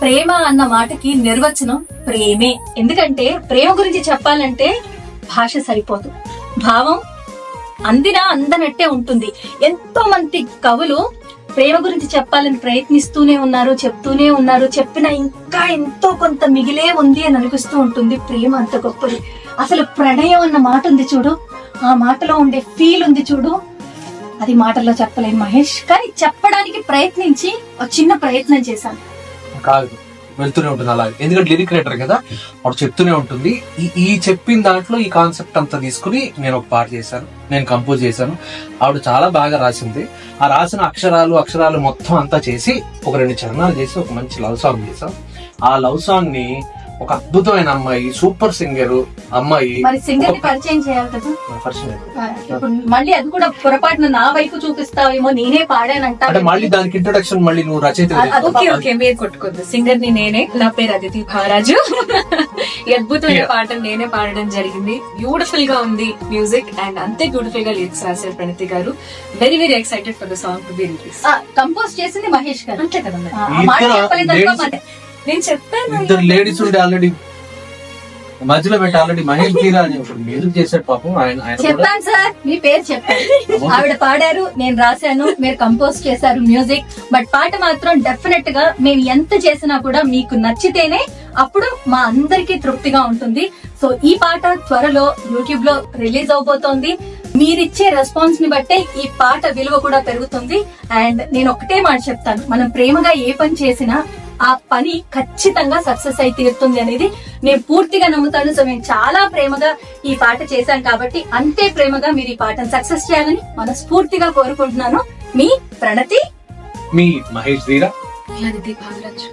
ప్రేమ అన్న మాటకి నిర్వచనం ప్రేమే. ఎందుకంటే ప్రేమ గురించి చెప్పాలంటే భాష సరిపోదు, భావం అందినా అందనట్టే ఉంటుంది. ఎంతో మంది కవులు ప్రేమ గురించి చెప్పాలని ప్రయత్నిస్తూనే ఉన్నారు, చెప్తూనే ఉన్నారు. చెప్పినా ఇంకా ఎంతో కొంత మిగిలే ఉంది అని అనిపిస్తూ ఉంటుంది. ప్రేమ అంత గొప్పది. అసలు ప్రణయం అన్న మాట ఉంది చూడు, ఆ మాటలో ఉండే ఫీల్ ఉంది చూడు, అది మాటల్లో చెప్పలేను మహేష్. కానీ చెప్పడానికి ప్రయత్నించి ఒక చిన్న ప్రయత్నం చేశాను. కాదు, వెళ్తూనే ఉంటుంది అలాగే. ఎందుకంటే లిరిక్ రైటర్ కదా, వాడు చెప్తూనే ఉంటుంది. ఈ చెప్పిన దాంట్లో ఈ కాన్సెప్ట్ అంతా తీసుకుని నేను ఒక పాట చేశాను, నేను కంపోజ్ చేశాను. ఆవిడ చాలా బాగా రాసింది. ఆ రాసిన అక్షరాలు మొత్తం అంతా చేసి ఒక 2 చరణాలు చేసి ఒక మంచి లవ్ సాంగ్ చేశాం. ఆ లవ్ సాంగ్ ని ఒక అద్భుతమైన అమ్మాయి, సూపర్ సింగర్ అమ్మాయి, మరి సింగర్ ని పరిచయం చేయాలి కదా. ఇప్పుడు మళ్ళీ అది కూడా పొరపాటున నా వైపు చూపిస్తావేమో, నేనే పాడానంట. అంటే మళ్ళీ దానికి ఇంట్రొడక్షన్ మళ్ళీ నువ్వు రచయిత. ఓకే, మీరు కొట్టుకోద్దు. సింగర్ ని నేనే, నా పేరు అదితి భారాజు. ఈ అద్భుతమైన పాటను నేనే పాడడం జరిగింది. బ్యూటిఫుల్ గా ఉంది మ్యూజిక్, అండ్ అంతే బ్యూటిఫుల్ గా లిరిక్స్ రాశారు ప్రణతి గారు. Very very excited for the song to be release. Compose చేసింది మహేష్ గారు, అంతే కదా. నేను చెప్పాను, 2 లేడీస్ ఉండే ఆల్రెడీ మధ్యలో పెట్టి ఆల్రెడీ మహేష్ తీరా అని ఒకటి మ్యూజిక్ చేశాడు పాపం. ఆయన చెప్పాను సార్, మీ పేరు చెప్పాను. ఆవిడ పాడారు, నేను రాశాను, మీరు కంపోజ్ చేశారు మ్యూజిక్. బట్ పాట మాత్రం డెఫినెట్ గా మేము ఎంత చేసినా కూడా మీకు నచ్చితేనే అప్పుడు మా అందరికీ తృప్తిగా ఉంటుంది. సో ఈ పాట త్వరలో యూట్యూబ్ లో రిలీజ్ అవబోతోంది. మీరిచ్చే రెస్పాన్స్ ని బట్టే ఈ పాట విలువ కూడా పెరుగుతుంది. అండ్ నేను ఒకటే మాట చెప్తాను, మనం ప్రేమగా ఏ పని చేసినా ఆ పని ఖచ్చితంగా సక్సెస్ అయి తీరుతుంది అనేది నేను పూర్తిగా నమ్ముతాను. సో మేము చాలా ప్రేమగా ఈ పాట చేశాం కాబట్టి అంతే ప్రేమగా మీరు ఈ పాటను సక్సెస్ చేయాలని మనస్ఫూర్తిగా కోరుకుంటున్నాను. మీ ప్రణతి, మీ మహేష్ ధీరా, అదితి భారరాజ్.